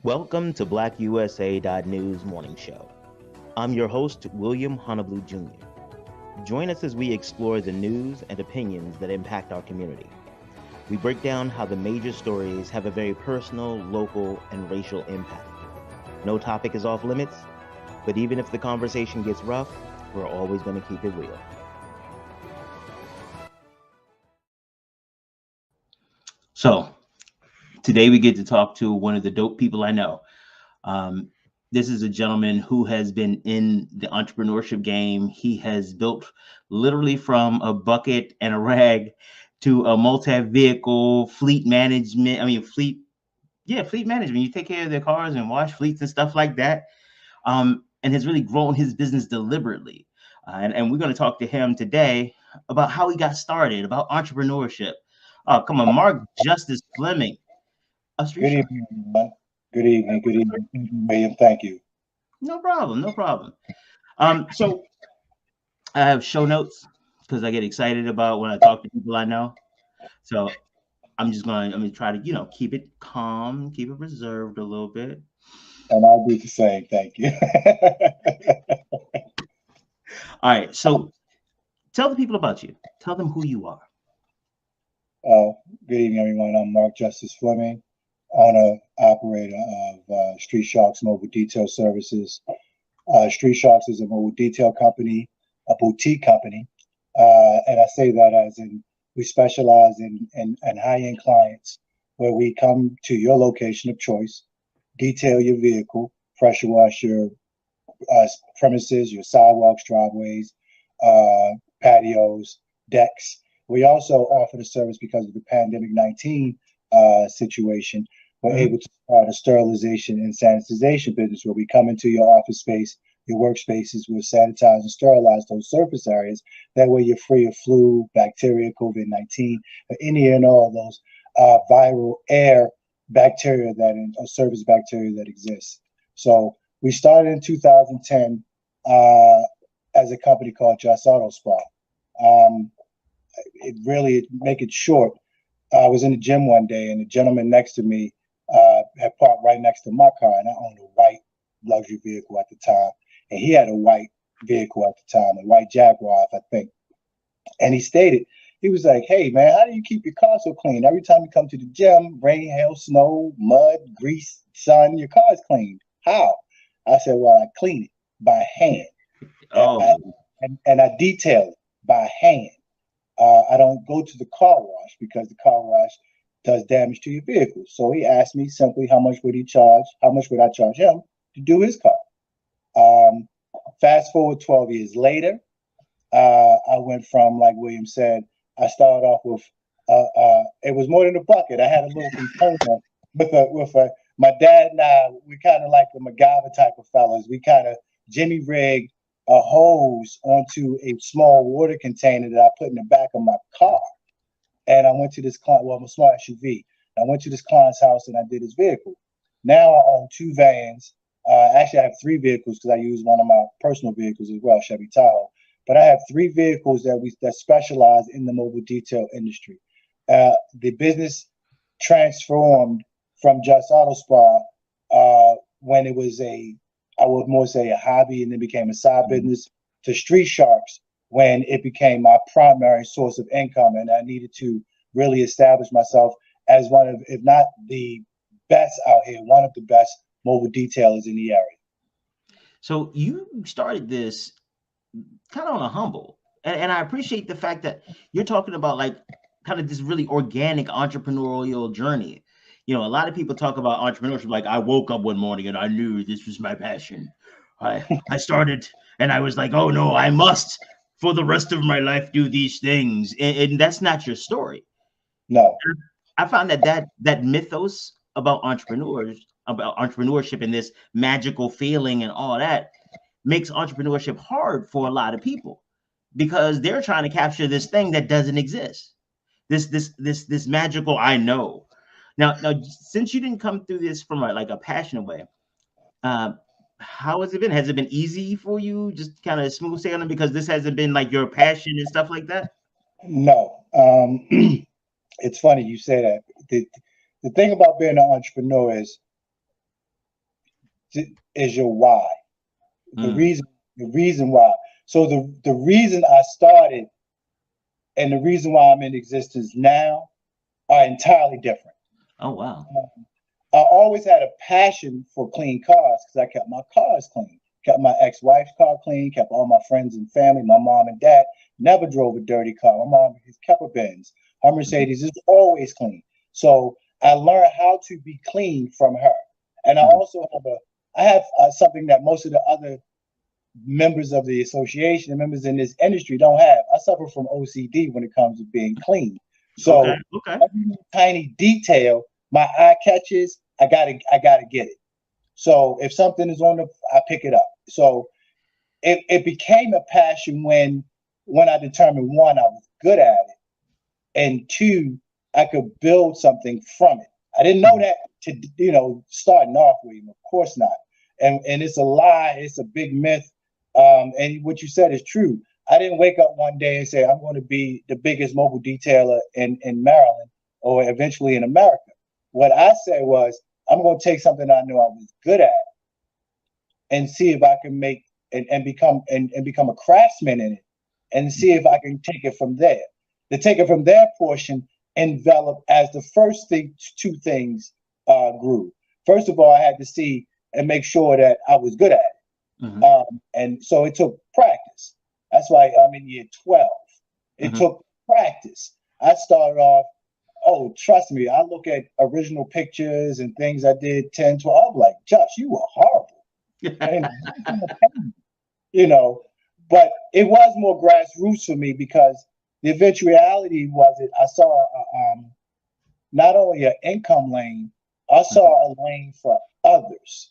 Welcome to BlackUSA.news morning show. I'm your host, William Honolulu Jr. Join us as we explore the news and opinions that impact our community. We break down how the major stories have a very personal, local, and racial impact. No topic is off limits, but even if the conversation gets rough, we're always going to keep it real. So, today we get to talk to one of the dope people I know. This is a gentleman who has been in the entrepreneurship game. He has built literally from a bucket and a rag to a multi-vehicle fleet management. Fleet management. You take care of their cars and wash fleets and stuff like that. And has really grown his business deliberately. And we're going to talk to him today about how he got started, about entrepreneurship. Come on, Marc Justice Fleming. Good evening, everyone. Good evening, William. Thank you. No problem. So I have show notes because I get excited about when I talk to people I know. So I'm going to try to, keep it calm, keep it reserved a little bit. And I'll do the same. Thank you. All right. So tell the people about you. Tell them who you are. Good evening, everyone. I'm Marc Justice Fleming, owner, operator of Streetsharks Mobile Detail Services. Streetsharks is a mobile detail company, a boutique company. And I say that as in we specialize in high-end clients where we come to your location of choice, detail your vehicle, pressure wash your premises, your sidewalks, driveways, patios, decks. We also offer the service because of the pandemic-19 situation. We're able to start a sterilization and sanitization business where we come into your office space, your workspaces, we'll sanitize and sterilize those surface areas. That way you're free of flu, bacteria, COVID-19, or any and all of those viral air bacteria or surface bacteria that exists. So we started in 2010 as a company called Just Auto Spa. Make it short, I was in the gym one day and the gentleman next to me had parked right next to my car, and I owned a white luxury vehicle at the time. And he had a white vehicle at the time, a white Jaguar, I think. And he stated, he was like, "Hey, man, how do you keep your car so clean? Every time you come to the gym, rain, hail, snow, mud, grease, sun, your car's cleaned. How?" I said, "Well, I clean it by hand. And I detail it by hand. I don't go to the car wash because the car wash does damage to your vehicle." So he asked me simply how much would I charge him to do his car. Fast forward 12 years later, I went from, like William said, I started off with, it was more than a bucket. I had a little container my dad and I, we kind of like the MacGyver type of fellas. We kind of Jimmy rigged a hose onto a small water container that I put in the back of my car. And I went to this client, I'm a smart SUV. I went to this client's house and I did his vehicle. Now I own two vans. Actually, I have three vehicles because I use one of my personal vehicles as well, Chevy Tahoe. But I have three vehicles that specialize in the mobile detail industry. The business transformed from Just Auto Spa when it was I would more say a hobby, and then became a side business, to Streetsharks when it became my primary source of income, and I needed to really establish myself as one of, if not the best out here, one of the best mobile detailers in the area. So you started this kind of on a humble, and I appreciate the fact that you're talking about like kind of this really organic entrepreneurial journey. A lot of people talk about entrepreneurship like, I woke up one morning and I knew this was my passion. I started and I was like, oh no, I must for the rest of my life do these things. And that's not your story. No. I found that mythos about entrepreneurship and this magical feeling and all that makes entrepreneurship hard for a lot of people because they're trying to capture this thing that doesn't exist. This magical I know. Now, since you didn't come through this from a passionate way, how has it been? Has it been easy for you, just kind of smooth sailing because this hasn't been like your passion and stuff like that? No. It's funny you say that. The thing about being an entrepreneur is is your why. The Mm. reason why. So the reason I started and the reason why I'm in existence now are entirely different. Oh, wow. I always had a passion for clean cars because I kept my cars clean, kept my ex-wife's car clean, kept all my friends and family, my mom and dad, never drove a dirty car. My mom kept a Benz. Her Mercedes is always clean. So I learned how to be clean from her. And I also have something that most of the other members of the association and members in this industry don't have. I suffer from OCD when it comes to being clean. Okay. So Okay. every tiny detail my eye catches, I gotta get it. So if something is I pick it up. So it became a passion when I determined one, I was good at it, and two, I could build something from it. I didn't know that starting off with him, of course not. And it's a lie, it's a big myth. And what you said is true. I didn't wake up one day and say I'm going to be the biggest mobile detailer in Maryland or eventually in America. What I said was I'm going to take something I knew I was good at and see if I can make and become a craftsman in it and see if I can take it from there. To take it from their portion, envelop as the first two things grew. First of all, I had to see and make sure that I was good at it. Mm-hmm. And so it took practice. That's why I'm in year 12. It took practice. I started off, oh, trust me, I look at original pictures and things I did 10, 12, I'm like, Josh, you were horrible. And, but it was more grassroots for me because the eventuality was I saw not only an income lane, I saw a lane for others,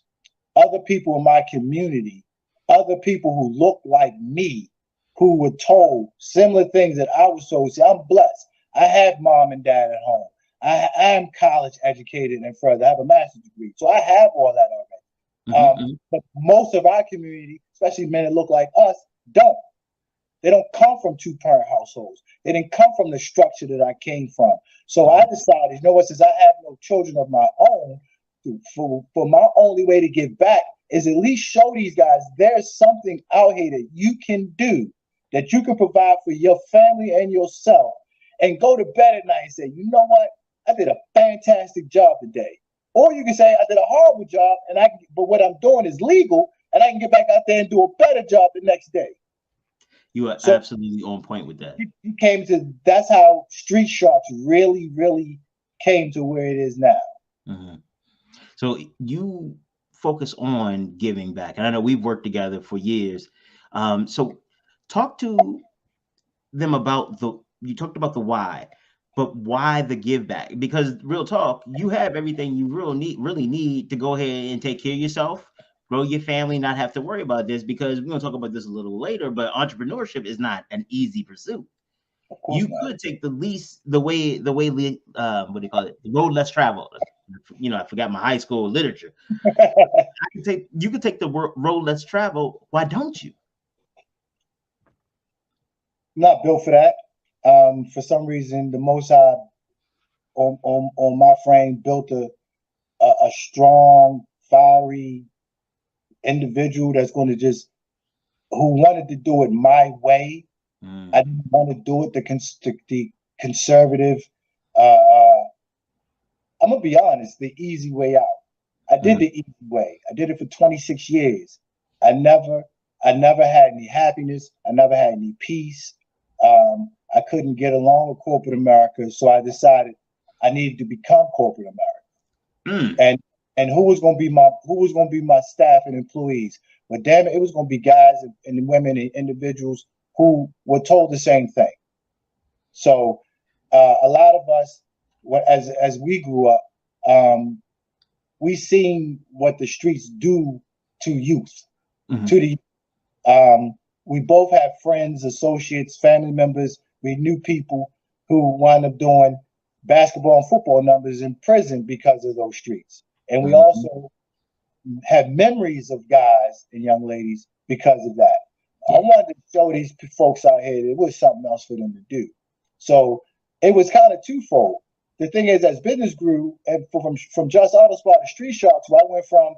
other people in my community, other people who looked like me, who were told similar things that I was told. See, I'm blessed. I have mom and dad at home. I am college educated and further. I have a master's degree. So I have all that already. But most of our community, especially men that look like us, don't. They don't come from two-parent households. They didn't come from the structure that I came from. So I decided, since I have no children of my own, for my only way to give back is at least show these guys there's something out here that you can do, that you can provide for your family and yourself, and go to bed at night and say, you know what? I did a fantastic job today. Or you can say, I did a horrible job, but what I'm doing is legal, and I can get back out there and do a better job the next day. You are absolutely on point with that. That's how Streetsharks really, really came to where it is now. Mm-hmm. So you focus on giving back. And I know we've worked together for years. So talk to them about you talked about the why, but why the give back? Because real talk, you have everything you really need to go ahead and take care of yourself, grow your family, not have to worry about this, because we're going to talk about this a little later, but entrepreneurship is not an easy pursuit. You could take the way what do you call it? The road less traveled. I forgot my high school literature. You could take the road less traveled. Why don't you? Not built for that. For some reason, the Most High on my frame built a strong, fiery individual that's going to who wanted to do it my way. I didn't want to do it the conservative. I'm gonna be honest, the easy way out. I did the easy way. I did it for 26 years. I never had any happiness. I never had any peace. I couldn't get along with corporate America, so I decided I needed to become corporate America. And who was going to be my staff and employees? But damn it, it was going to be guys and women and individuals who were told the same thing. So a lot of us, as we grew up, we seen what the streets do to youth, to the we both have friends, associates, family members. We knew people who wound up doing basketball and football numbers in prison because of those streets. And we also have memories of guys and young ladies because of that. I wanted to show these folks out here there was something else for them to do. So it was kind of twofold. The thing is, as business grew, and from Just Auto Spot to Streetsharks, I went from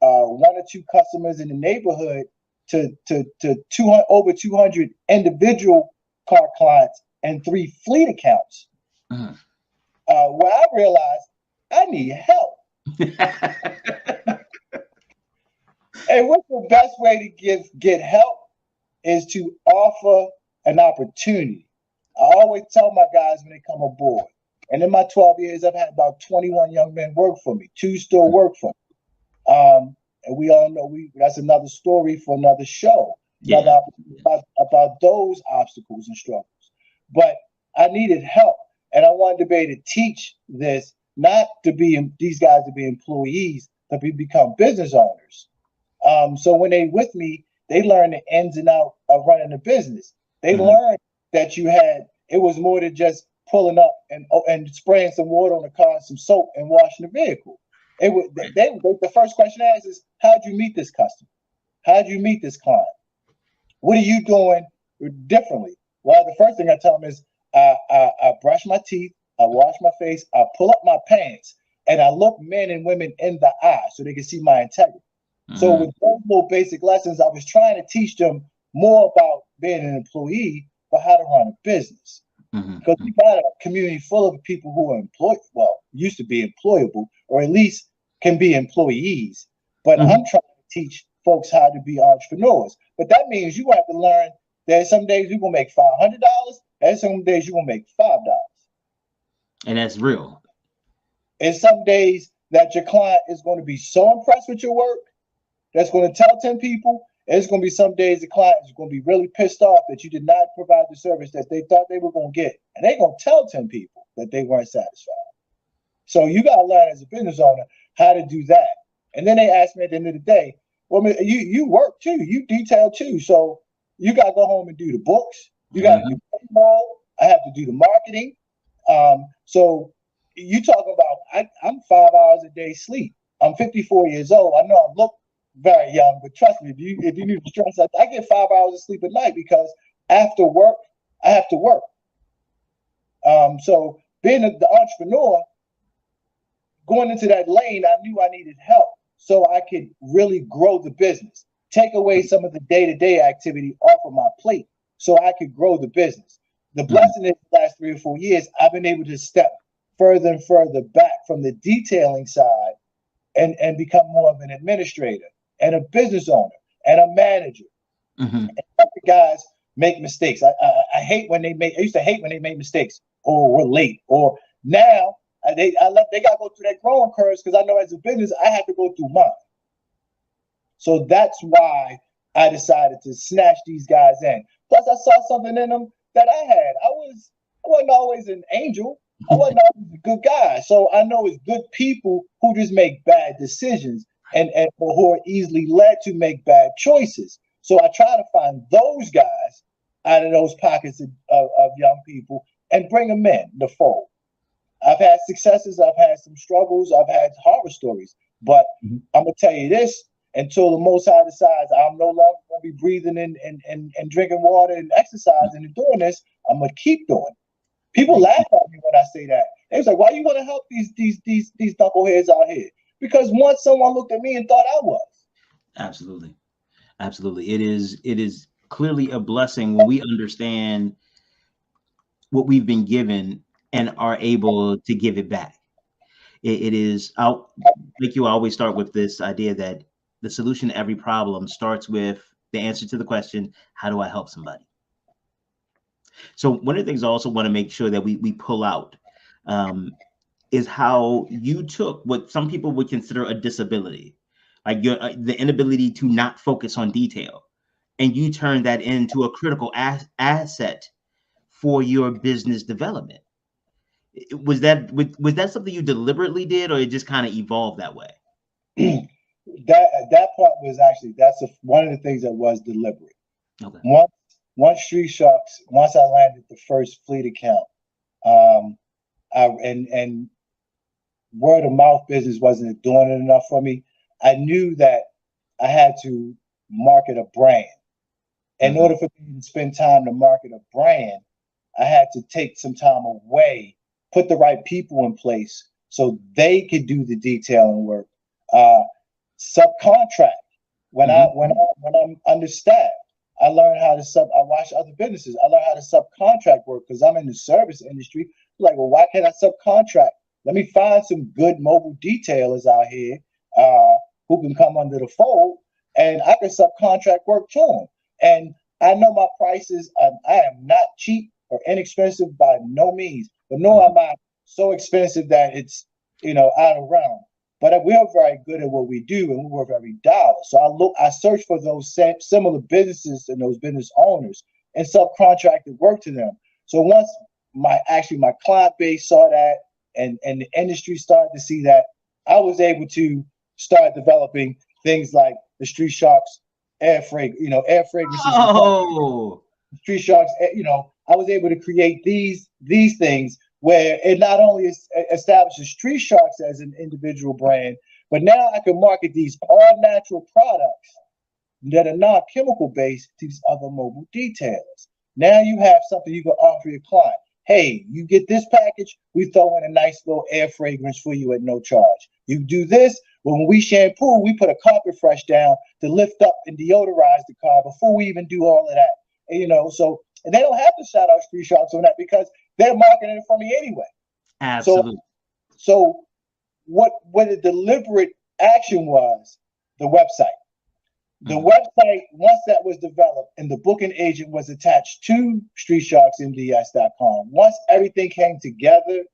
one or two customers in the neighborhood to 200, over 200 individual car clients and 3 fleet accounts. Where I realized I need help. And what's the best way to get help is to offer an opportunity. I always tell my guys when they come aboard, and in my 12 years, I've had about 21 young men work for me. 2 still work for me. And we all know that's another story for another show, about those obstacles and struggles. But I needed help, and I wanted to be able to teach this, not to be these guys to be employees, but become business owners. So when they with me, they learn the ins and outs of running a business. They learned that it was more than just pulling up and spraying some water on the car and some soap and washing the vehicle. The first question asked is, how'd you meet this customer? How'd you meet this client? What are you doing differently? Well, the first thing I tell them is, I brush my teeth, I wash my face, I pull up my pants, and I look men and women in the eye so they can see my integrity. So with those little basic lessons, I was trying to teach them more about being an employee, but how to run a business. Because we got a community full of people who are employed, used to be employable, or at least can be employees. But I'm trying to teach folks how to be entrepreneurs. But that means you have to learn that some days you're going to make $500, and some days you're going to make $5. And that's real. And some days that your client is going to be so impressed with your work, that's going to tell 10 people. And it's going to be some days the client is going to be really pissed off that you did not provide the service that they thought they were going to get. And they're going to tell 10 people that they weren't satisfied. So you got to learn as a business owner how to do that. And then they ask me at the end of the day, well, you work too, you detail too. So you got to go home and do the books. You got to do payroll. I have to do the marketing. So you talk about, I'm 5 hours a day sleep. I'm 54 years old. I know I look very young, but trust me, if you need to stress, I get 5 hours of sleep at night because after work, I have to work. So being the entrepreneur, going into that lane, I knew I needed help so I could really grow the business, take away some of the day-to-day activity off of my plate so I could grow the business. The blessing is the last 3 or 4 years, I've been able to step further and further back from the detailing side and become more of an administrator and a business owner and a manager. And the guys make mistakes. I hate when I used to hate when they made mistakes or were late, or now they got to go through that growing curves because I know as a business, I have to go through mine. So that's why I decided to snatch these guys in. Plus, I saw something in them that I had. I wasn't always an angel. I wasn't always a good guy. So I know it's good people who just make bad decisions and who are easily led to make bad choices. So I try to find those guys out of those pockets of young people and bring them in the fold. I've had successes. I've had some struggles. I've had horror stories. But I'm going to tell you this, until the Most High decides I'm no longer going to be breathing and drinking water and exercising and doing this, I'm going to keep doing it. People laugh at me when I say that. They was like, why you want to help these knuckleheads out here? Because once someone looked at me and thought I was. Absolutely. Absolutely. It is clearly a blessing when we understand what we've been given and are able to give it back. It is out. Like you always start with this idea that the solution to every problem starts with the answer to the question, how do I help somebody? So one of the things I also want to make sure that we pull out is how you took what some people would consider a disability, like the inability to not focus on detail, and you turned that into a critical asset for your business development. Was that something you deliberately did, or it just kind of evolved that way? That part was actually one of the things that was deliberate. Okay. Once Streetsharks, once I landed the first fleet account, and word of mouth business wasn't doing it enough for me. I knew that I had to market a brand. In order for me to spend time to market a brand, I had to take some time away, put the right people in place so they could do the detailing work. subcontract. When I'm understaffed, I learned how to I watch other businesses. I learned how to subcontract work because I'm in the service industry. Like, well, why can't I subcontract? Let me find some good mobile detailers out here who can come under the fold, and I can subcontract work to them. And I know my prices. I am not cheap or inexpensive by no means, but no, I'm not so expensive that it's out of realm. But we are very good at what we do, and we work every dollar. So I search for those similar businesses and those business owners and subcontracted work to them. So once my client base saw that, and the industry started to see that, I was able to start developing things like the Streetsharks air fragrances. Oh, Streetsharks, I was able to create these things where it not only establishes Streetsharks as an individual brand, but now I can market these all natural products that are non-chemical based to these other mobile detailers. Now you have something you can offer your client. Hey, you get this package, we throw in a nice little air fragrance for you at no charge. You do this, when we shampoo, we put a carpet fresh down to lift up and deodorize the car before we even do all of that. And they don't have to shout out Streetsharks on that because they're marketing it for me anyway. Absolutely. So what the deliberate action was, the website. The website, once that was developed and the booking agent was attached to StreetSharksMDS.com, once everything came together,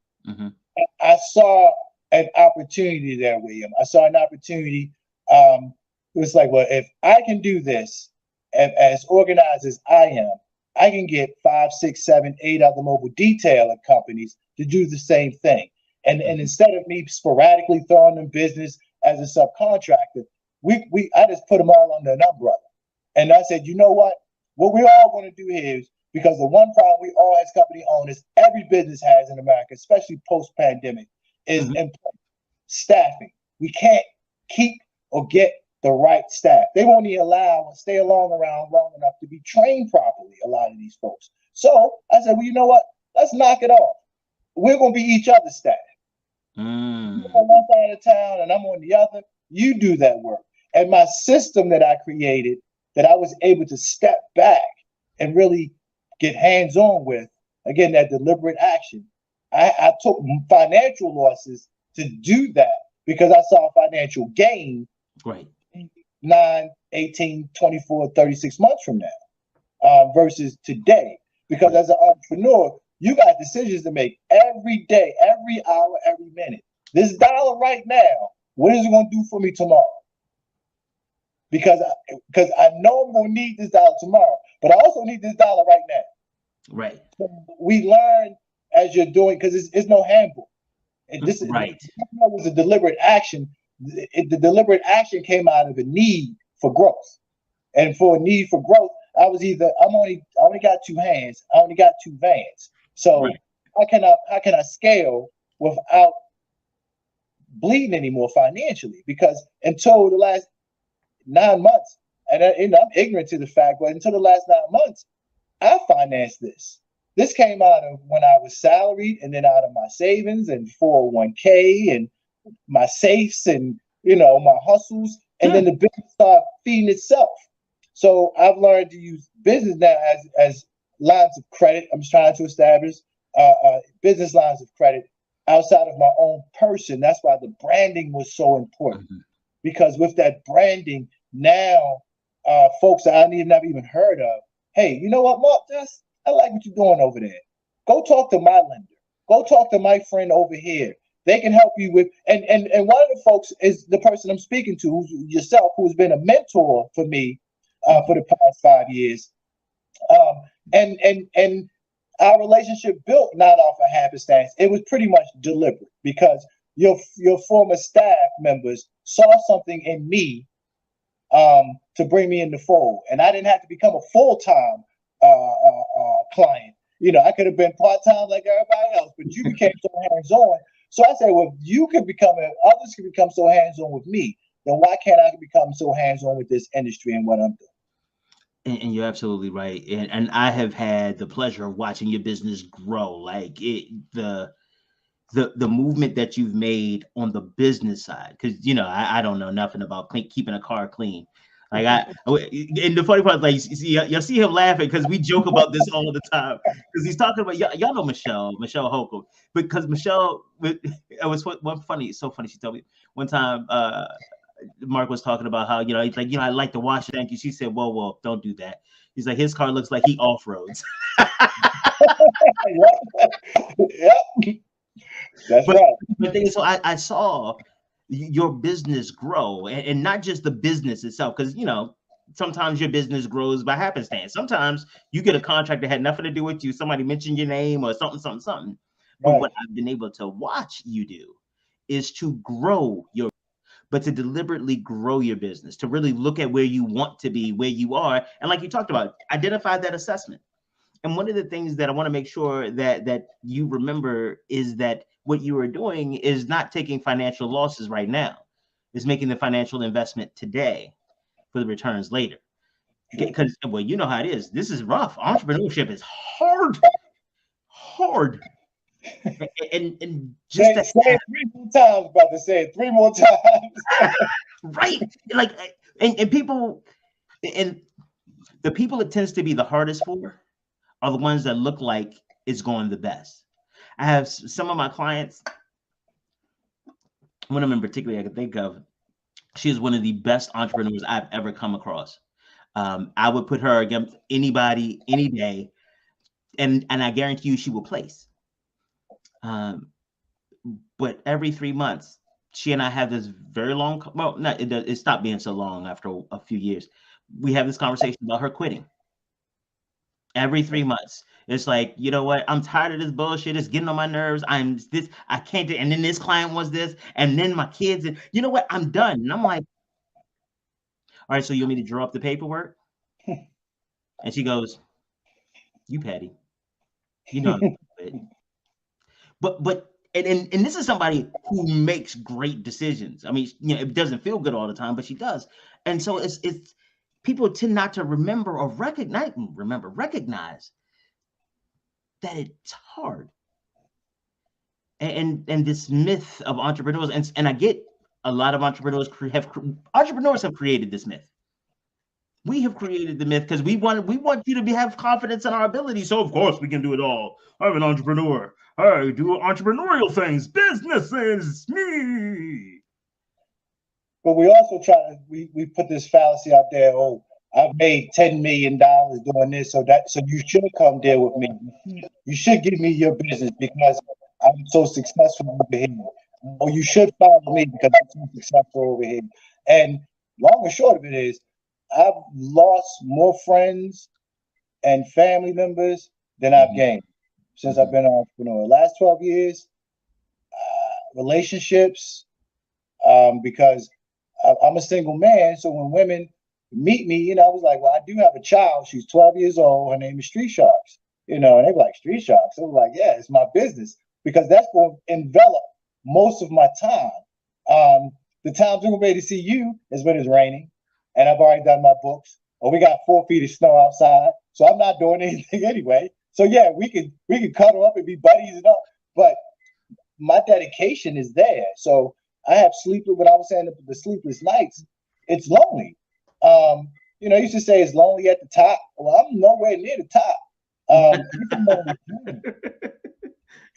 I saw an opportunity there, William. I saw an opportunity. It was like, well, if I can do this as organized as I am, I can get 5, 6, 7, 8 other mobile detailer companies to do the same thing. And instead of me sporadically throwing them business as a subcontractor, I just put them all under an umbrella. And I said, you know what we're all going to do here is, because the one problem we all as company owners, every business has in America, especially post-pandemic, is staffing. We can't keep or get the right staff. They won't even stay around long enough to be trained properly, a lot of these folks. So I said, well, you know what? Let's knock it off. We're going to be each other's staff. You're on one side of town and I'm on the other. You do that work. And my system that I created, that I was able to step back and really get hands-on with, again, that deliberate action. I took financial losses to do that because I saw a financial gain 9, 18, 24, 36 months from now versus today. Because as an entrepreneur, you got decisions to make every day, every hour, every minute. This dollar right now, what is it going to do for me tomorrow? Because I know I'm going to need this dollar tomorrow, but I also need this dollar right now. Right. So we learn as you're doing, because it's no handbook. This was a deliberate action. The deliberate action came out of a need for growth, and for a need for growth, I only got 2 hands. I only got 2 vans. So how can I scale without bleeding anymore financially? Because until the last 9 months, and I'm ignorant to the fact, but until the last 9 months, I financed this. This came out of when I was salaried, and then out of my savings and 401k and my safes and my hustles, and then the business started feeding itself. So I've learned to use business now as lines of credit. I'm trying to establish business lines of credit outside of my own person. That's why the branding was so important, because with that branding, now folks that I never even heard of, hey, you know what, Marc, I like what you're doing over there. Go talk to my lender. Go talk to my friend over here. They can help you with, and one of the folks is the person I'm speaking to, who's yourself, who's been a mentor for me for the past 5 years. And our relationship built not off of happenstance. It was pretty much deliberate, because your former staff members saw something in me to bring me in the fold, and I didn't have to become a full-time client. I could have been part-time like everybody else, but you became so hands-on. So I said, well, others can become so hands-on with me, then why can't I become so hands-on with this industry and what I'm doing? And you're absolutely right. And I have had the pleasure of watching your business grow. Like the movement that you've made on the business side, because I don't know nothing about keeping a car clean. Like and the funny part is, like, you'll see him laughing because we joke about this all the time, because he's talking about y'all know Michelle Holcomb, because Michelle, it was one funny, it's so funny. She told me one time, Marc was talking about how, he's like, I like to wash it. Thank you. She said, whoa, don't do that. He's like, his car looks like he off roads. Yep. That's right. The thing is, so I saw your business grow, and not just the business itself, because sometimes your business grows by happenstance. Sometimes you get a contract that had nothing to do with you. Somebody mentioned your name or something. But Right. what I've been able to watch you do is to deliberately grow your business, to really look at where you want to be, where you are, and like you talked about, identify that assessment. And one of the things that I want to make sure that you remember is that what you are doing is not taking financial losses right now. It's making the financial investment today for the returns later. Because, well, you know how it is. This is rough. Entrepreneurship is hard. And just say it 3 more times, brother. Say it 3 more times. Right. Like, and people, and the people it tends to be the hardest for are the ones that look like it's going the best. I have some of my clients, one of them in particular I can think of, she is one of the best entrepreneurs I've ever come across. I would put her against anybody, any day, and I guarantee you she will place. But every 3 months, she and I have this very long, well, not, it stopped being so long after a few years. We have this conversation about her quitting. Every 3 months, it's like, you know what? I'm tired of this bullshit. It's getting on my nerves. I can't do. And then this client was this, and then my kids, and you know what? I'm done. And I'm like, all right, so you want me to draw up the paperwork? And she goes, you petty. You know, but and this is somebody who makes great decisions. I mean, it doesn't feel good all the time, but she does. And so it's people tend not to remember or recognize that it's hard. And this myth of entrepreneurs, and I get a lot of entrepreneurs have created this myth. We have created the myth because we want you to have confidence in our ability. So of course we can do it all. I'm an entrepreneur. I do entrepreneurial things, businesses, me. But we also we put this fallacy out there. Oh, I've made $10 million doing this, so you should come there with me. You should give me your business because I'm so successful over here. Or you should follow me because I'm so successful over here. And long and short of it is, I've lost more friends and family members than I've gained since I've been an entrepreneur. Last 12 years, relationships, because I'm a single man. So when women meet me, I was like, well, I do have a child. She's 12 years old. Her name is Streetsharks. And they were like, Streetsharks. I was like, yeah, it's my business because that's going to envelop most of my time. The times we're ready to see you is when it's raining. And I've already done my books, or we got 4 feet of snow outside, so I'm not doing anything anyway. So yeah, we can cuddle up and be buddies and all, but my dedication is there. So I have when I was saying the sleepless nights, it's lonely. I used to say it's lonely at the top. Well, I'm nowhere near the top.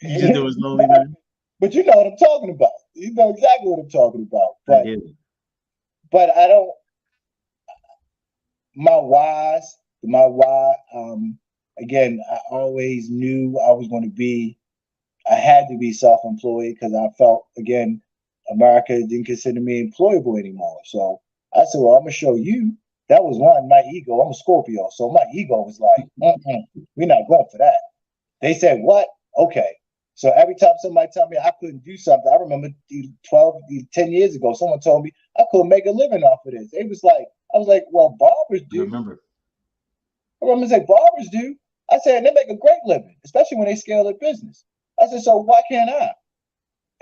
You just know it's lonely, man. But you know what I'm talking about. You know exactly what I'm talking about. But I don't. My why, again, I always knew I had to be self-employed because I felt, again, America didn't consider me employable anymore. So I said, well, I'm going to show you. That was my ego. I'm a Scorpio. So my ego was like, we're not going for that. They said, what? Okay. So every time somebody told me I couldn't do something, I remember 10 years ago, someone told me I couldn't make a living off of this. I was like, well, barbers do. I remember saying, barbers do. I said, and they make a great living, especially when they scale their business. I said, so why can't I?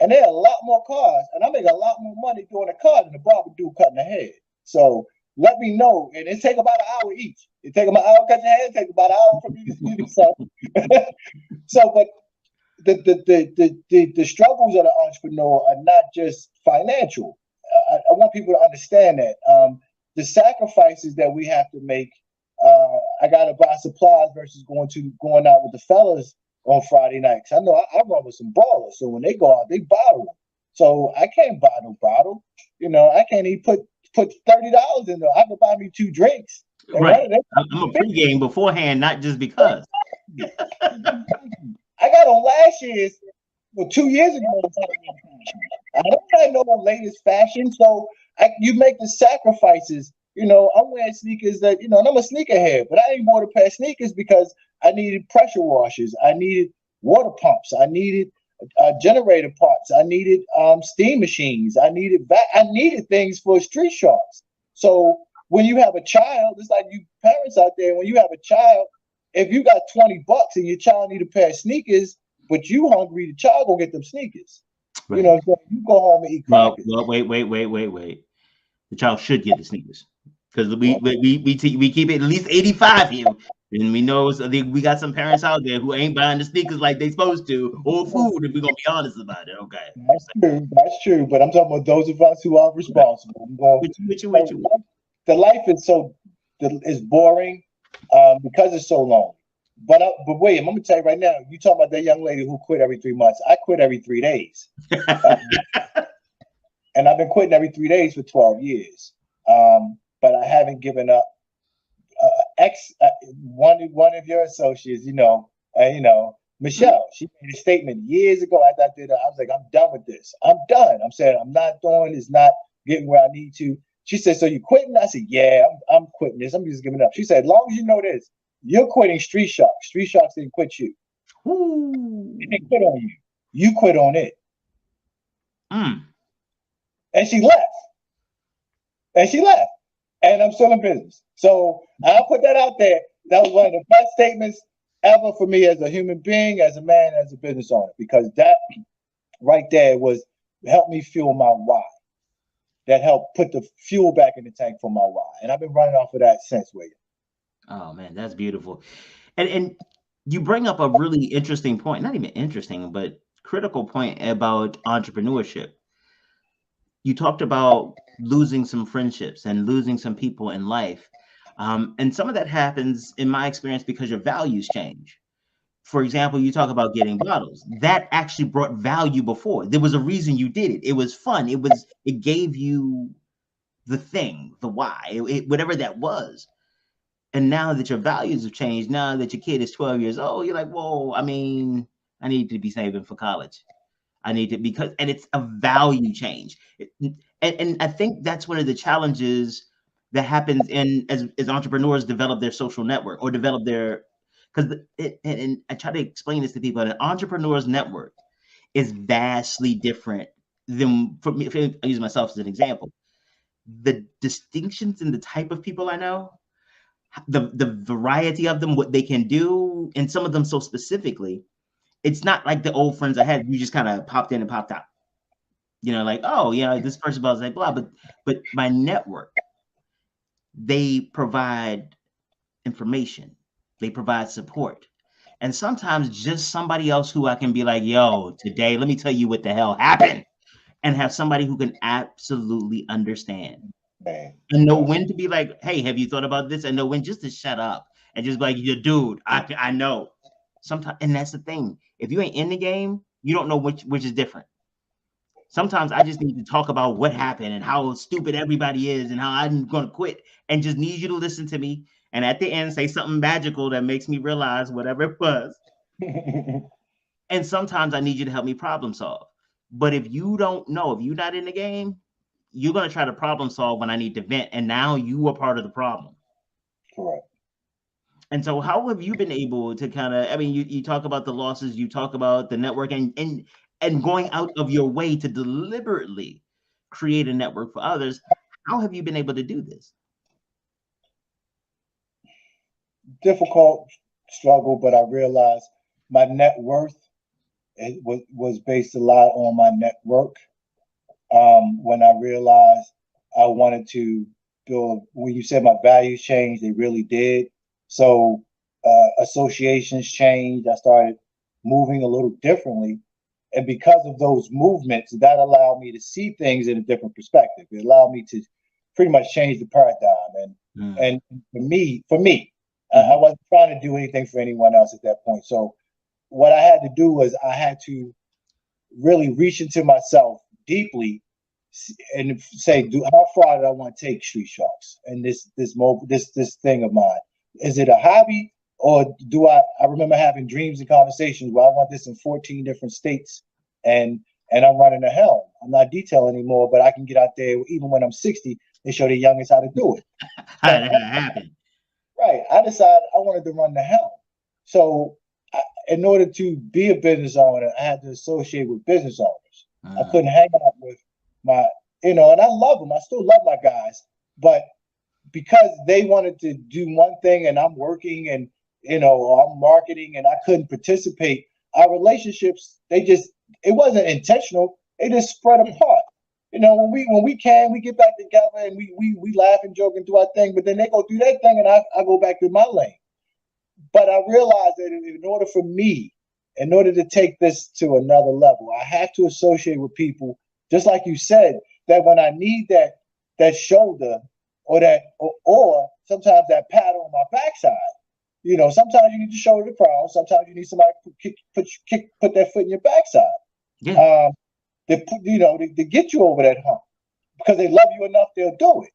And there are a lot more cars, and I make a lot more money doing a car than the barber do cutting the head. So let me know. And it take about an hour each. It take about an hour to cut your hair, it take about an hour for me to do something. So, but the struggles of the entrepreneur are not just financial. I want people to understand that the sacrifices that we have to make. I gotta buy supplies versus going out with the fellas on Friday nights. I know I run with some ballers, so when they go out, they bottle them. So I can't buy no bottle. You know, I can't even put $30 in there. I can buy me 2 drinks. Right. I'm a pregame beforehand, not just because. I got on last year's, 2 years ago. I don't have no latest fashion, so you make the sacrifices. You know, I'm wearing sneakers that, and I'm a sneakerhead, but I ain't bought a pair of sneakers because I needed pressure washers, I needed water pumps, I needed generator parts, I needed steam machines, I needed things for Streetsharks. So when you have a child, it's like you parents out there, when you have a child, if you got $20 and your child need a pair of sneakers, but you hungry, the child gonna get them sneakers. Right. You know, so you go home and eat crackers. Well, wait. The child should get the sneakers because we keep it at least 85 here, and we know we got some parents out there who ain't buying the sneakers like they supposed to, or food, if we're gonna be honest about it. Okay, that's true. But I'm talking about those of us who are responsible. The life is boring because it's so long. But William, I'm gonna tell you right now. You talking about that young lady who quit every 3 months? I quit every 3 days, and I've been quitting every 3 days for 12 years. But I haven't given up. One of your associates, Michelle, she made a statement years ago. I was like, I'm done with this. I'm done. I'm saying I'm not doing. It's not getting where I need to. She said, so you quitting? I said, yeah, I'm quitting this. I'm just giving up. She said, as long as you know this, you're quitting Streetsharks. Streetsharks didn't quit you. They didn't quit on you. You quit on it. And she left. And I'm still in business. So I'll put that out there. That was one of the best statements ever for me as a human being, as a man, as a business owner, because that right there helped me fuel my why. That helped put the fuel back in the tank for my why. And I've been running off of that since, William. Oh man, that's beautiful. And you bring up a really interesting point, not even interesting, but critical point about entrepreneurship. You talked about losing some friendships and losing some people in life. And some of that happens, in my experience, because your values change. For example, you talk about getting bottles. That actually brought value before. There was a reason you did it. It was fun. It gave you the thing, the why, whatever that was. And now that your values have changed, now that your kid is 12 years old, you're like, whoa, I mean, I need to be saving for college. I need to, and it's a value change. And I think that's one of the challenges that happens as entrepreneurs develop their social network or develop their, and I try to explain this to people, an entrepreneur's network is vastly different than, for me, if I use myself as an example, the distinctions in the type of people I know, the variety of them, what they can do, and some of them so specifically, it's not like the old friends I had. You just kind of popped in and popped out. Like, oh yeah, this person was like blah, but my network, they provide information, they provide support, and sometimes just somebody else who I can be like, yo, today, let me tell you what the hell happened, and have somebody who can absolutely understand. And know when to be like, hey, have you thought about this? And know when just to shut up and just be like, yeah, dude, I know. Sometimes, and that's the thing. If you ain't in the game, you don't know which is different. Sometimes I just need to talk about what happened and how stupid everybody is and how I'm going to quit, and just need you to listen to me. And at the end, say something magical that makes me realize whatever it was. And sometimes I need you to help me problem solve. But if you don't know, if you're not in the game, you're going to try to problem solve when I need to vent. And now you are part of the problem. Correct. And so how have you been able to kind of, I mean, you talk about the losses, you talk about the network and going out of your way to deliberately create a network for others. How have you been able to do this? Difficult struggle, but I realized my net worth was based a lot on my network. When I realized I wanted to build, when you said my values changed, they really did. So associations changed. I started moving a little differently. And because of those movements, that allowed me to see things in a different perspective. It allowed me to pretty much change the paradigm. And for me, I wasn't trying to do anything for anyone else at that point. So what I had to do was I had to really reach into myself deeply and say, how far do I want to take Streetsharks and this thing of mine? Is it a hobby, or do I remember having dreams and conversations where I want this in 14 different states, and I'm running a helm. I'm not detail anymore, but I can get out there even when I'm 60 and show the youngest how to do it. How did that happen? Right. I decided I wanted to run the helm. So in order to be a business owner, I had to associate with business owners. I couldn't hang out with my, and I love them. I still love my guys, but because they wanted to do one thing and I'm working and, I'm marketing and I couldn't participate, our relationships, it wasn't intentional. They just spread apart. When we can, we get back together and we laugh and joke and do our thing, but then they go do their thing and I go back to my lane. But I realized that in order to take this to another level, I have to associate with people, just like you said, that when I need that shoulder or sometimes that pat on my backside. Sometimes you need to shoulder the crowd. Sometimes you need somebody to put that foot in your backside. Yeah. To get you over that hump, because they love you enough, they'll do it.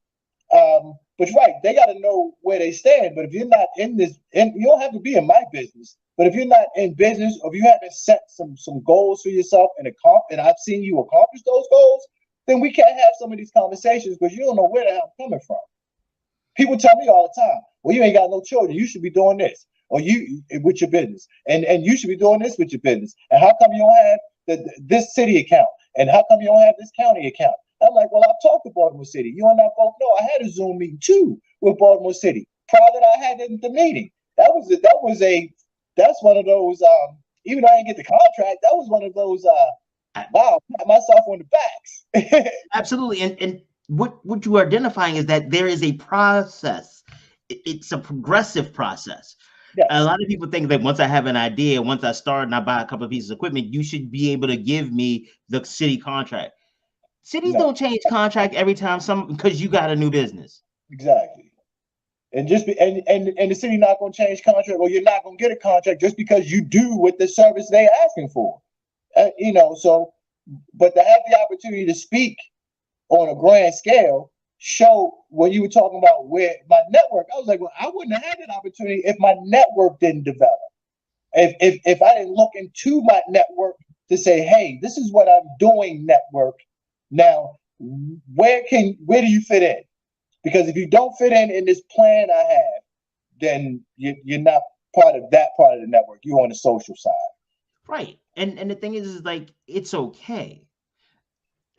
But right, they got to know where they stand. But if you're not in this, and you don't have to be in my business, but if you're not in business, or if you haven't set some goals for yourself and I've seen you accomplish those goals, then we can't have some of these conversations because you don't know where the hell I'm coming from. People tell me all the time, well, you ain't got no children. You should be doing this, or you with your business, and you should be doing this with your business. And how come you don't have this city account? And how come you don't have this county account? I'm like, well, I've talked to Baltimore City. You and I both know I had a Zoom meeting too with Baltimore City prior that I had the meeting. That's one of those. Even though I didn't get the contract, that was one of those. Wow, pat myself on the backs. Absolutely, and what you are identifying is that there is a process. It's a progressive process. Yes. A lot of people think that once I have an idea, once I start and I buy a couple of pieces of equipment, you should be able to give me the city contract. Cities don't change contract every time because you got a new business. Exactly. And and the city not going to change contract, or you're not going to get a contract just because you do what the service they're asking for. So, but to have the opportunity to speak on a grand scale, show when you were talking about where my network, I was like, well, I wouldn't have had that opportunity if my network didn't develop. If I didn't look into my network to say, hey, this is what I'm doing, network. Now, where do you fit in? Because if you don't fit in this plan I have, then you're not part of that part of the network. You're on the social side. Right. And the thing is like, it's okay.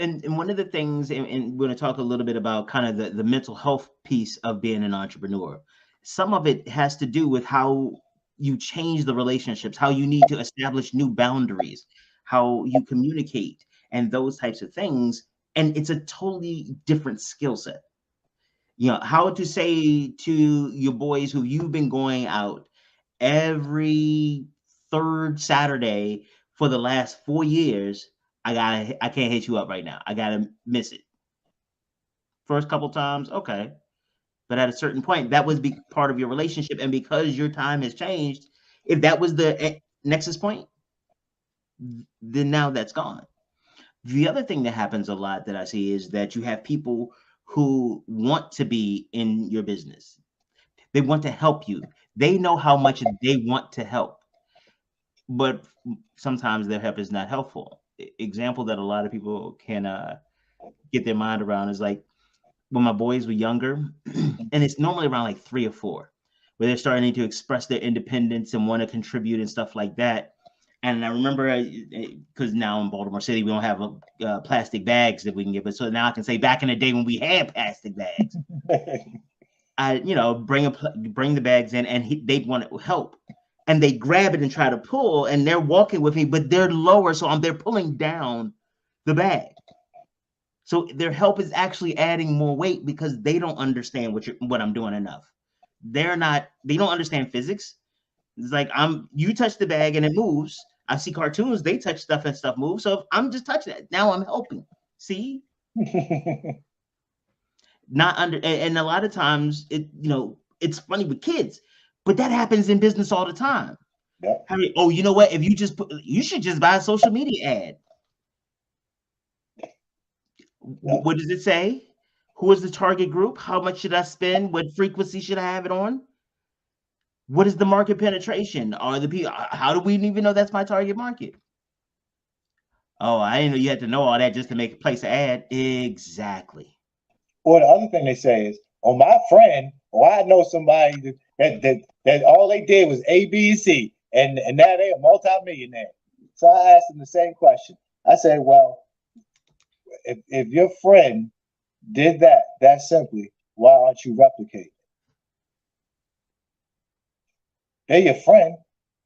And one of the things, and we're going to talk a little bit about kind of the mental health piece of being an entrepreneur. Some of it has to do with how you change the relationships, how you need to establish new boundaries, how you communicate, and those types of things. And it's a totally different skill set. How to say to your boys who you've been going out every third Saturday for the last 4 years, I can't hit you up right now. I gotta miss it. First couple times, okay. But at a certain point, that was part of your relationship. And because your time has changed, if that was the nexus point, then now that's gone. The other thing that happens a lot that I see is that you have people who want to be in your business. They want to help you. They know how much they want to help, but sometimes their help is not helpful. Example that a lot of people can get their mind around is like when my boys were younger, and it's normally around like 3 or 4, where they're starting to express their independence and want to contribute and stuff like that. And I remember, because now in Baltimore City, we don't have plastic bags that we can get. But so now I can say back in the day when we had plastic bags, I, bring the bags in and they'd want to help. And they grab it and try to pull, and they're walking with me, but they're lower. So they're pulling down the bag. So their help is actually adding more weight because they don't understand what I'm doing enough. They don't understand physics. It's like you touch the bag and it moves. I see cartoons, they touch stuff and stuff moves. So if I'm just touching it, now I'm helping. See? Not under, and a lot of times it's funny with kids, but that happens in business all the time. Yeah. Harry, oh, you know what? If you should just buy a social media ad. What does it say? Who is the target group? How much should I spend? What frequency should I have it on? What is the market penetration? Are the people? How do we even know that's my target market? Oh, I didn't know you had to know all that just to make a place an ad. Exactly. Or the other thing they say is, "Oh, my friend, I know somebody that all they did was A, B, and C, and now they're a multimillionaire." So I asked them the same question. I said, "Well, if your friend did that simply, why aren't you replicating? They're your friend.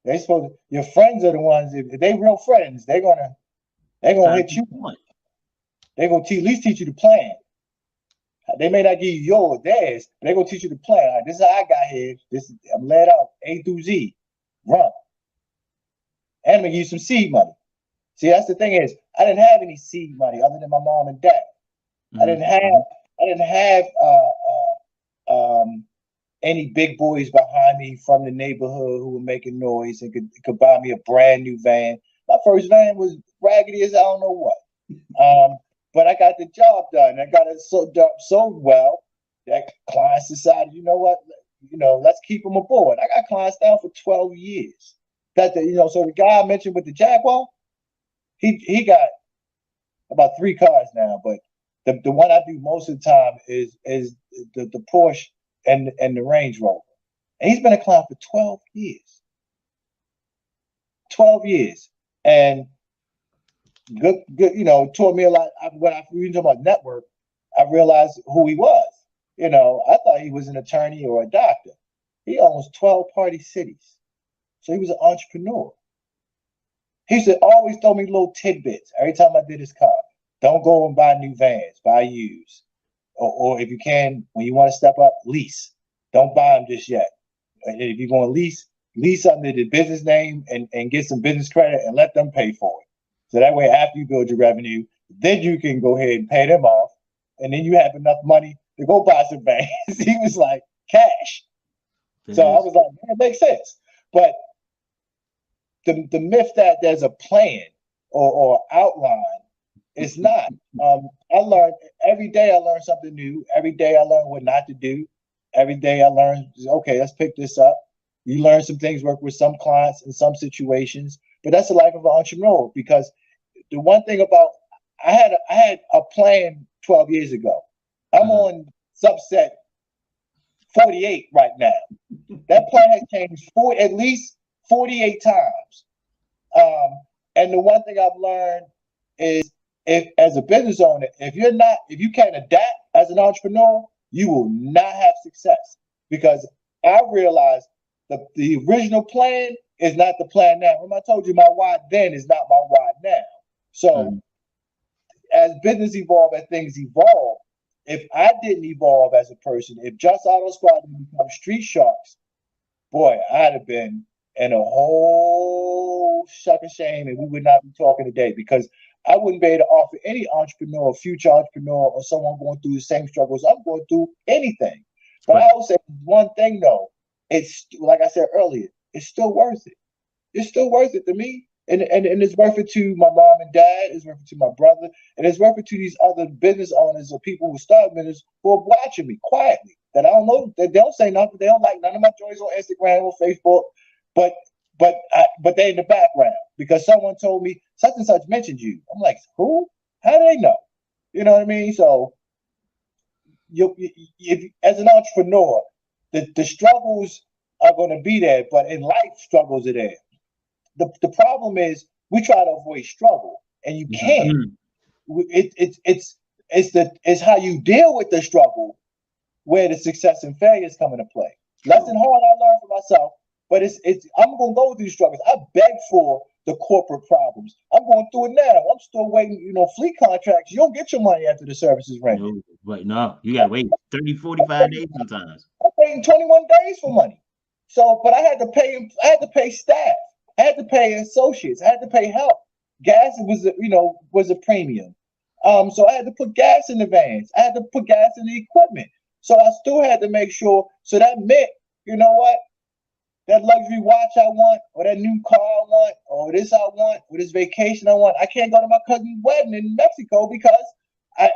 They supposed your friends are the ones. If they real friends, they're gonna hit you. They're gonna at least teach you the plan. They may not give you yours, theirs, but they're gonna teach you the plan. All right, this is how I got here. I'm laid out A through Z. Run. And I'm gonna give you some seed money. See, that's the thing is, I didn't have any seed money other than my mom and dad. Mm-hmm. I didn't have any big boys behind me from the neighborhood who were making noise and could buy me a brand new van. My first van was raggedy as I don't know what. But I got the job done. I got it sold well that clients decided, you know what, let's keep them aboard. I got clients down for 12 years. So the guy I mentioned with the Jaguar, he got about 3 cars now, but the one I do most of the time is the Porsche and the Range Rover. And he's been a client for 12 years. 12 years. And good, taught me a lot. When we talk about network, I realized who he was. I thought he was an attorney or a doctor. He owns 12 party cities. So he was an entrepreneur. He used to always throw me little tidbits every time I did his car. Don't go and buy new vans, buy used. Or if you can, when you want to step up, lease. Don't buy them just yet. And if you're going to lease under the business name and get some business credit and let them pay for it. So that way, after you build your revenue, then you can go ahead and pay them off. And then you have enough money to go buy some vans. He was like, cash. So I was like, man, it makes sense. But the myth that there's a plan or outline, it's not. I learned every day. I learn something new. Every day I learn what not to do. Every day I learn, okay, let's pick this up. You learn some things, work with some clients in some situations, but that's the life of an entrepreneur. Because the one thing about I had a plan 12 years ago. I'm on subset 48 right now. That plan has changed at least 48 times. And the one thing I've learned is, if as a business owner, if you can't adapt as an entrepreneur, you will not have success. Because I realized the original plan is not the plan now. Remember, I told you my why then is not my why now. So as business evolve, as things evolve, if I didn't evolve as a person, if Just Auto Squad didn't become Streetsharks, boy, I'd have been in a whole shuck of shame, and we would not be talking today, because I wouldn't be able to offer any entrepreneur, future entrepreneur, or someone going through the same struggles I'm going through anything. But I will say one thing though, it's like I said earlier, it's still worth it. It's still worth it to me. And it's worth it to my mom and dad, it's worth it to my brother, and it's worth it to these other business owners or people who start business who are watching me quietly. That I don't know, that they don't say nothing, they don't like none of my joints on Instagram or Facebook, but they're in the background because someone told me such and such mentioned you. I'm like, who? How do they know? You know what I mean? So if as an entrepreneur, the struggles are going to be there, but in life, struggles are there. The problem is we try to avoid struggle, and you can't. It's how you deal with the struggle where the success and failures come into play. Lesson hard I learned for myself, but I'm gonna go through struggles. I beg for the corporate problems. I'm going through it now. I'm still waiting. Fleet contracts. You don't get your money after the service is rendered. No, you gotta wait 30, 45 days sometimes. I'm waiting 21 days for money. So, but I had to pay staff. I had to pay associates. I had to pay help. Gas was a premium. So I had to put gas in the vans. I had to put gas in the equipment. So I still had to make sure. So that meant, you know what? That luxury watch I want, or that new car I want, or this I want, or this vacation I want. I can't go to my cousin's wedding in Mexico because I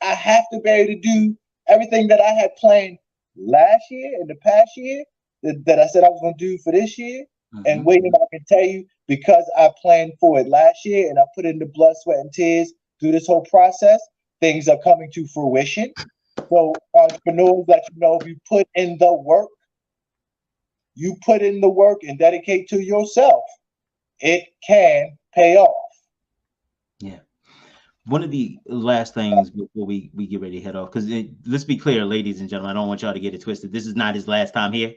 have to be able to do everything that I had planned last year in the past year that I said I was going to do for this year. And William, I can tell you, because I planned for it last year and I put in the blood, sweat, and tears through this whole process, things are coming to fruition. So entrepreneurs, let you know, if you put in the work, and dedicate to yourself, it can pay off. Yeah. One of the last things before we get ready to head off, because let's be clear, ladies and gentlemen, I don't want y'all to get it twisted. This is not his last time here.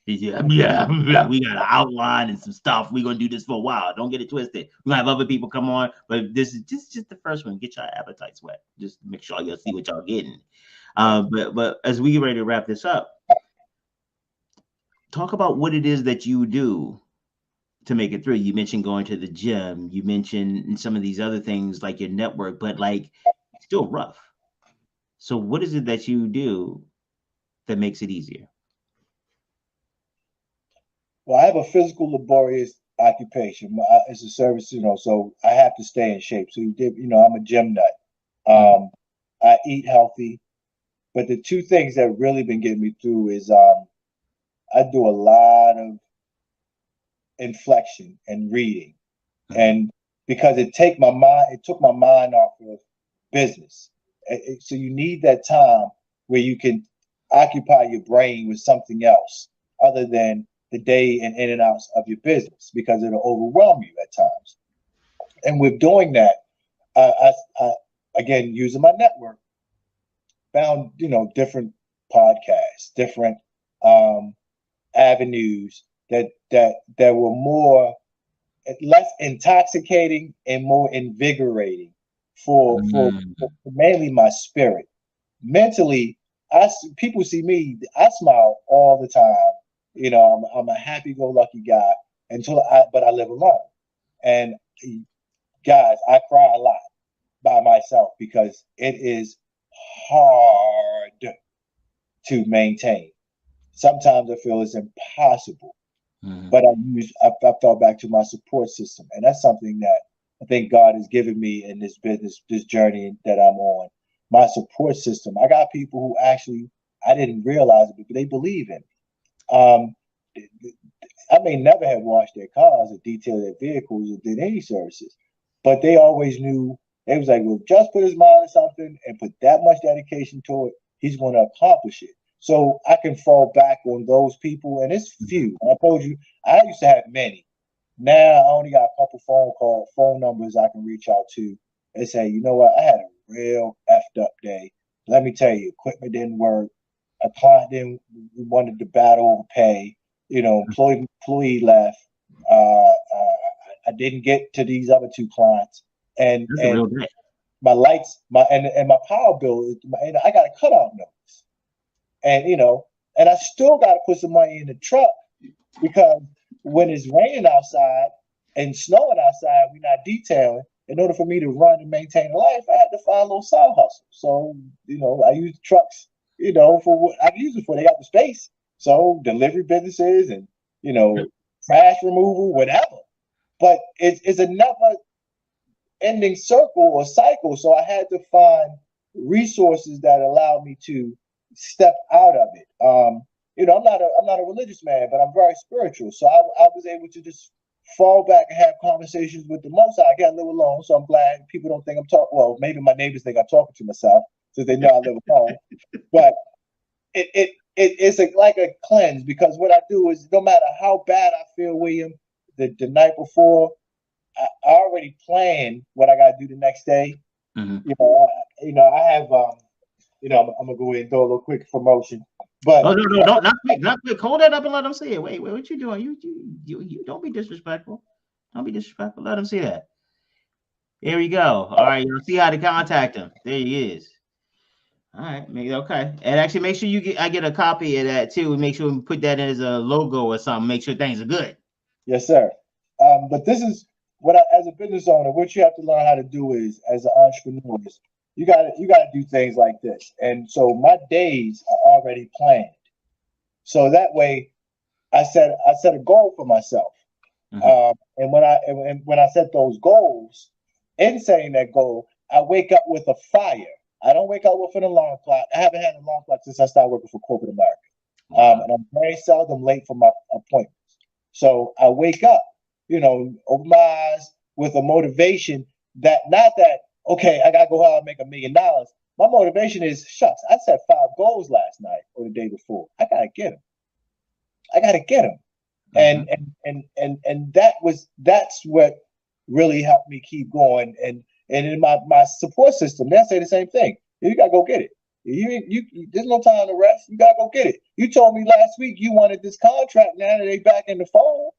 Yeah, we got an outline and some stuff. We're gonna do this for a while. Don't get it twisted. We're gonna have other people come on, but this is just the first one. Get your appetites wet. Just make sure y'all see what y'all getting. But as we get ready to wrap this up, talk about what it is that you do to make it through. You mentioned going to the gym. You mentioned some of these other things like your network, but like it's still rough. So what is it that you do that makes it easier? Well, I have a physical laborious occupation. It's a service, so I have to stay in shape. So I'm a gym nut. I eat healthy, but the two things that really been getting me through is I do a lot of inflection and reading, and because it took my mind off of business. So you need that time where you can occupy your brain with something else other than the day and in and outs of your business, because it'll overwhelm you at times. And with doing that, I again, using my network, found different podcasts, different avenues that were less intoxicating and more invigorating for mainly my spirit. Mentally, people see me, I smile all the time. I'm a happy-go-lucky guy but I live alone. And guys, I cry a lot by myself because it is hard to maintain. Sometimes I feel it's impossible. But I fell back to my support system, and that's something that I think God has given me in this business, this journey that I'm on. My support system. I got people who actually I didn't realize it, but they believe in me. I may never have washed their cars or detailed their vehicles or did any services, but they always knew. They was like, well, just put his mind on something and put that much dedication to it, he's going to accomplish it. So I can fall back on those people, and it's few. I told you, I used to have many. Now I only got a couple phone numbers I can reach out to and say, you know what, I had a real effed up day. Let me tell you, equipment didn't work. A client didn't wanted to battle over pay. Employee left. I didn't get to these other two clients, and my lights, my power bill. I got a cutoff notice, and I still got to put some money in the truck because when it's raining outside and snowing outside, we're not detailing. In order for me to run and maintain a life, I had to find a little side hustle. So, I use the trucks, for what I can use it for. They got the space. So delivery businesses and, trash removal, whatever. But it's a never ending circle or cycle. So I had to find resources that allow me to step out of it. I'm not a religious man, but I'm very spiritual. So I was able to just fall back and have conversations with the Most High. I got to live alone, so I'm glad people don't think I'm talking. Well, maybe my neighbors think I'm talking to myself, since they know I live alone. But it's like a cleanse, because what I do is, no matter how bad I feel, William, the night before, I already plan what I got to do the next day. Mm-hmm. I have. I'm gonna go ahead and throw a little quick promotion. But no, not quick. Hold that up and let them see it. Wait, what you doing? You don't be disrespectful. Don't be disrespectful. Let them see that. Here we go. All right, you'll see how to contact him. There he is. All right, okay. And actually, make sure I get a copy of that too, and make sure we put that in as a logo or something. Make sure things are good. Yes, sir. But this is what as a business owner, what you have to learn how to do is, as an entrepreneur, is you got to do things like this. And so my days are already planned. So that way, I set a goal for myself. And when I set those goals, in setting that goal, I wake up with a fire. I don't wake up with an alarm clock. I haven't had an alarm clock since I started working for corporate America. And I'm very seldom late for my appointments. So I wake up, open my eyes with a motivation that not that, okay, I gotta go out and make $1 million. My motivation is, shucks, I set 5 goals last night or the day before. I gotta get them. And that's what really helped me keep going. And in my support system, they say the same thing. You gotta go get it. There's no time to rest. You gotta go get it. You told me last week you wanted this contract. Now that they back in the fold,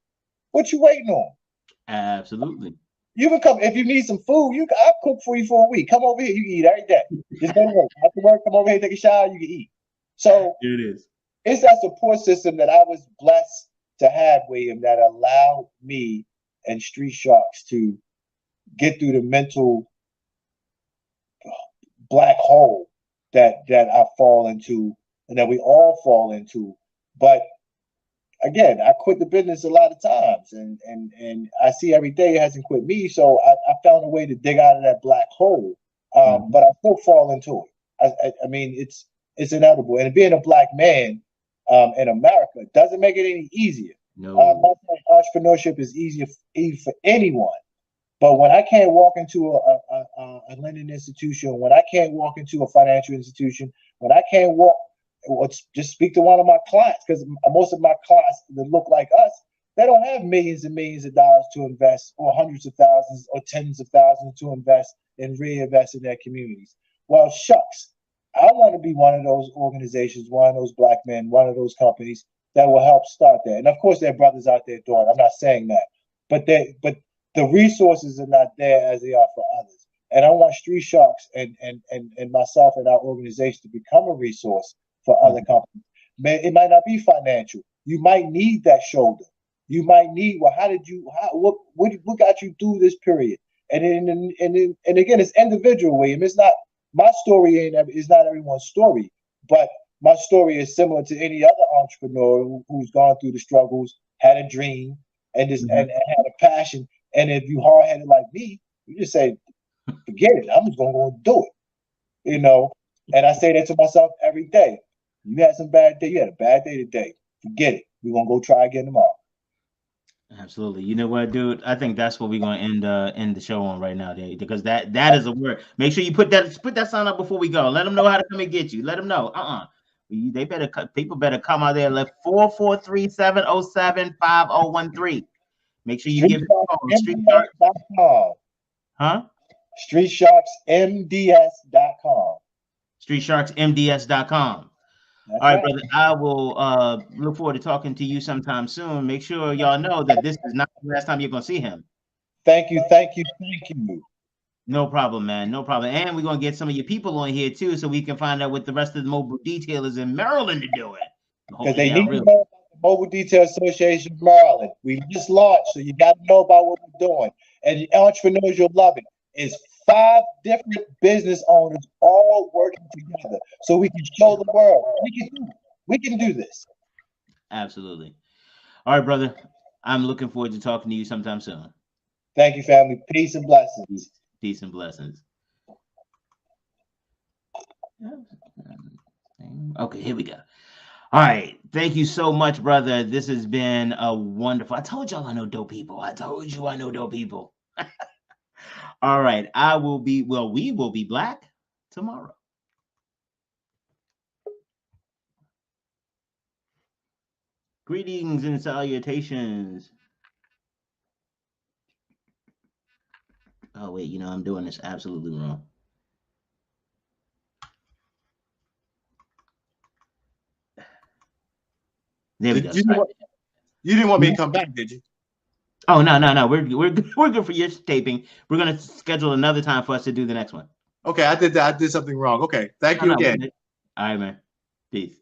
what you waiting on? Absolutely. You can come if you need some food. I'll cook for you for a week. Come over here. You can eat every day. Just go to work. After work, come over here, take a shower. You can eat. So here it is. It's that support system that I was blessed to have, William, that allowed me and Streetsharks to get through the mental black hole that I fall into and that we all fall into. But again, I quit the business a lot of times, and I see every day it hasn't quit me. So I found a way to dig out of that black hole, but I still fall into it. I mean, it's inevitable. And being a black man in America doesn't make it any easier. No. Entrepreneurship is easy for anyone. But when I can't walk into a lending institution, when I can't walk into a financial institution, when I can't walk, just speak to one of my clients, because most of my clients that look like us, they don't have millions and millions of dollars to invest, or hundreds of thousands or tens of thousands to invest and reinvest in their communities. Well, shucks, I want to be one of those organizations, one of those black men, one of those companies that will help start that. And of course, there are brothers out there doing it. I'm not saying that, but the resources are not there as they are for others. And I want Streetsharks and myself and our organization to become a resource for other companies. It might not be financial. You might need that shoulder. You might need, well, what got you through this period? And again, it's individual, William. It's not my story. Is not everyone's story, but my story is similar to any other entrepreneur who's gone through the struggles, had a dream, and had a passion. And if you hard-headed like me, you just say, forget it. I'm just going to go and do it. And I say that to myself every day. You had some bad day. You had a bad day today. Forget it. We're going to go try again tomorrow. Absolutely. You know what, dude? I think that's what we're going to end the show on right now, Dave, because that is a word. Make sure you put that sign up before we go. Let them know how to come and get you. Let them know. People better come out there. Let 443-707-5013. Make sure you give it a call. Streetsharks.com. Huh? Streetsharksmds.com. Streetsharksmds.com. All right, brother. I will look forward to talking to you sometime soon. Make sure y'all know that this is not the last time you're going to see him. Thank you. No problem, man. No problem. And we're going to get some of your people on here, too, so we can find out what the rest of the mobile detailers in Maryland are doing. Because they need to know about the Mobile Detail Association of Maryland. We just launched, so you got to know about what we're doing. And entrepreneurs, you'll love it. It's 5 different business owners all working together, so we can show the world we can do this. Absolutely. All right, brother. I'm looking forward to talking to you sometime soon. Thank you, family. Peace and blessings. Peace and blessings. Okay, here we go. All right. Thank you so much, brother. This has been a wonderful. I told y'all I know dope people. I told you I know dope people. All right. We will be black tomorrow. Greetings and salutations. Oh, wait, I'm doing this absolutely wrong. There we go. You didn't want me to come back, did you? Oh, no. We're good for your taping. We're going to schedule another time for us to do the next one. Okay, I did that. I did something wrong. Okay, thank you again. All right, man. Peace.